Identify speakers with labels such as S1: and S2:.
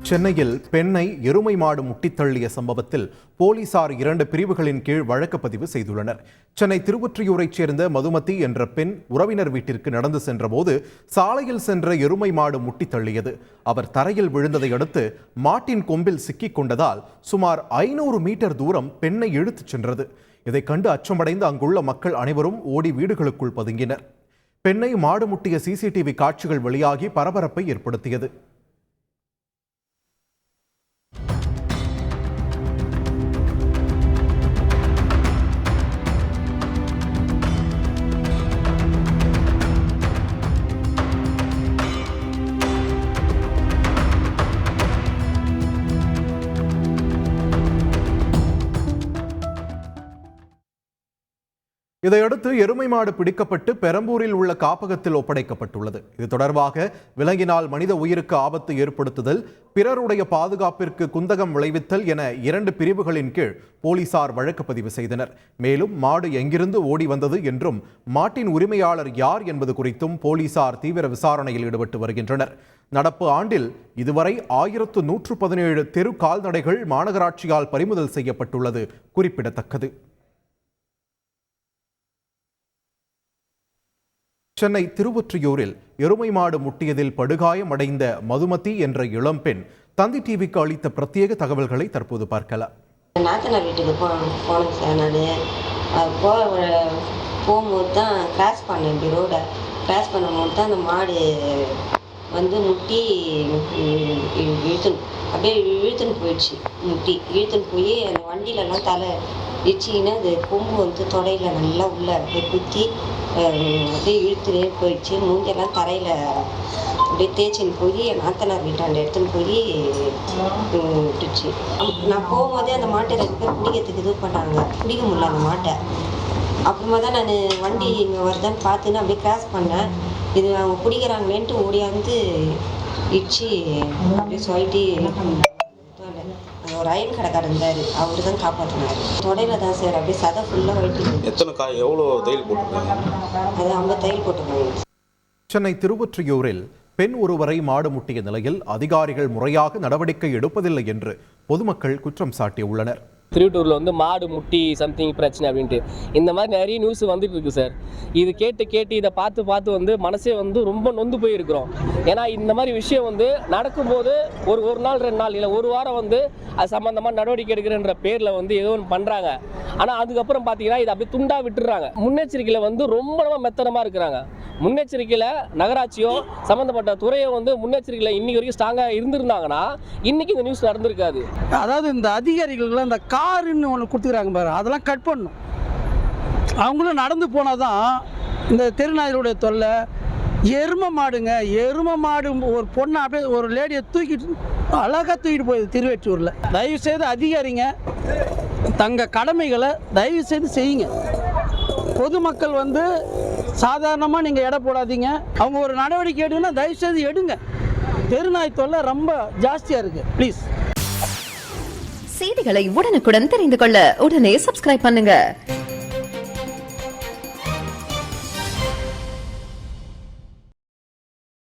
S1: சென்னையில் பெண்ணை எருமை மாடு முட்டித் தள்ளிய சம்பவத்தில் போலீசார் 2 பிரிவுகளின் கீழ் வழக்கு பதிவு செய்துள்ளனர். சென்னை திருவொற்றியூரைச் சேர்ந்த மதுமதி என்ற பெண் உறவினர் வீட்டிற்கு நடந்து சென்றபோது சாலையில் சென்ற எருமை மாடு முட்டித் தள்ளியது. அவர் தரையில் விழுந்ததை அடுத்து மாட்டின் கொம்பில் சிக்கிக் கொண்டதால் சுமார் 500 மீட்டர் தூரம் பெண்ணை இழுத்துச் சென்றது. இதைக் கண்டு அச்சமடைந்த அங்குள்ள மக்கள் அனைவரும் ஓடி வீடுகளுக்குள் பதுங்கினர். பெண்ணை மாடு முட்டிய சிசிடிவி காட்சிகள் வெளியாகி பரபரப்பை ஏற்படுத்தியது. இதையடுத்து எருமை மாடு பிடிக்கப்பட்டு பெரம்பூரில் உள்ள காப்பகத்தில் ஒப்படைக்கப்பட்டுள்ளது. இது தொடர்பாக விலங்கினால் மனித உயிருக்கு ஆபத்து ஏற்படுத்துதல், பிறருடைய பாதுகாப்பிற்கு குந்தகம் விளைவித்தல் என 2 பிரிவுகளின் கீழ் போலீசார் வழக்கு பதிவு செய்தனர். மேலும் மாடு எங்கிருந்து ஓடி வந்தது என்றும் மாட்டின் உரிமையாளர் யார் என்பது குறித்தும் போலீசார் தீவிர விசாரணையில் ஈடுபட்டு வருகின்றனர். நடப்பு ஆண்டில் இதுவரை 1117 தெரு கால்நடைகள் மாநகராட்சியால் பறிமுதல் செய்யப்பட்டுள்ளது குறிப்பிடத்தக்கது. சென்னை திருவொற்றியூரில் எருமை மாடு முட்டியதில் படுகாயமடைந்த மதுமதி என்ற இளம்பெண் தந்தி டிவிக்கு அளித்த பிரத்யேக தகவல்களை தற்போது பார்க்கலாம்.
S2: நாத்தனார் வீட்டுக்கு போனேன் சார். நான் போகும்போது தான் கிராஸ் பண்ணேன். ரோடை கிராஸ் பண்ணும்போது தான் அந்த மாடு வந்து முட்டி அப்படியே இழுத்துன்னு போயிடுச்சு. இழுத்துன்னு போய் அந்த வண்டியிலலாம் தலை இடிச்சிங்கன்னா அது கொம்பு வந்து தொடையில் நல்லா உள்ள அப்படியே குத்தி அப்படியே இழுத்துனே போயிடுச்சு. மூஞ்செல்லாம் தரையில் அப்படியே தேய்ச்சின்னு போய் நாத்தனார் வீட்டாண்ட எடுத்துன்னு போய் விட்டுச்சு. நான் போகும்போதே அந்த மாட்டை 2 பேர் பிடிக்கிறதுக்கு இது பண்ணாங்க. பிடிக்க முடியல அந்த மாட்டை. அப்புறமா தான் நான் வண்டி இங்கே வருதான்னு பார்த்துன்னு அப்படியே கிராஸ் பண்ணேன். இது அவங்க பிடிக்கிறாங்களேன்ட்டு ஓடியாந்து இடிச்சு அப்படியே சொல்லிட்டு ஒரு அயன் கடைக்காரர் இருந்தார். அவரு தான் காப்பாற்றினார். தொடையில தான் சார் அப்படியே சதை ஃபுல்லாக வெட்டி.
S3: எத்தனை காய் எவ்வளோ தையல் போட்டுருக்காங்க?
S2: அது 50 தையல் போட்டுருக்காங்க.
S1: சென்னை திருவொற்றியூரில் பெண் ஒருவரை மாடு முட்டிய நிலையில் அதிகாரிகள் முறையாக நடவடிக்கை எடுப்பதில்லை என்று பொதுமக்கள் குற்றம் சாட்டியுள்ளனர்.
S4: திருவொற்றியூரில் வந்து மாடு முட்டி சம்திங் பிரச்சனை அப்படின்ட்டு இந்த மாதிரி நிறைய நியூஸ் வந்துட்டு இருக்கு சார். இது கேட்டு இதை பார்த்து வந்து மனசே வந்து ரொம்ப நொந்து போயிருக்கிறோம். ஏன்னா இந்த மாதிரி விஷயம் வந்து நடக்கும்போது ஒரு நாள் 2 நாள் இல்லை 1 வாரம் வந்து அது சம்மந்தமாக நடவடிக்கை எடுக்கிறன்ற பேரில் வந்து ஏதோ ஒன்று பண்ணுறாங்க. ஆனால் அதுக்கப்புறம் பார்த்தீங்கன்னா இது அப்படியே துண்டாக விட்டுறாங்க. முன்னெச்சரிக்கையில் வந்து ரொம்ப மெத்தனமாக இருக்கிறாங்க. முன்னெச்சரிக்கையில் நகராட்சியோ சம்மந்தப்பட்ட துறையோ வந்து முன்னெச்சரிக்கையில் இன்னைக்கு வரைக்கும் ஸ்ட்ராங்காக இருந்திருந்தாங்கன்னா இன்னைக்கு இந்த நியூஸ் நடந்திருக்காது.
S5: அதாவது இந்த அதிகாரிகளுக்குலாம் இந்த காருன்னு ஒன்று கொடுத்துக்கிறாங்க பாரு, அதெல்லாம் கட் பண்ணணும். அவங்களும் நடந்து போனால் தான் இந்த தெருநாய்களுடைய தொல்லை. எருமை மாடு ஒரு பொண்ணை அப்படியே ஒரு லேடியை அழகாக தூக்கிட்டு போகுது திருவொற்றியூரில். தயவுசெய்து அதிகாரிங்க தங்கள் கடமைகளை தயவுசெய்து செய்யுங்க. பொதுமக்கள் வந்து சாதாரணமாக நீங்கள் எடை போடாதீங்க. அவங்க ஒரு நடவடிக்கை எடுங்கன்னா தயவுசெய்து எடுங்க. தெருநாய் தொல்லை ரொம்ப ஜாஸ்தியாக இருக்குது. ப்ளீஸ்.
S6: செய்திகளை உடனுக்குடன் தெரிந்து கொள்ள உடனே சப்ஸ்கிரைப் பண்ணுங்க.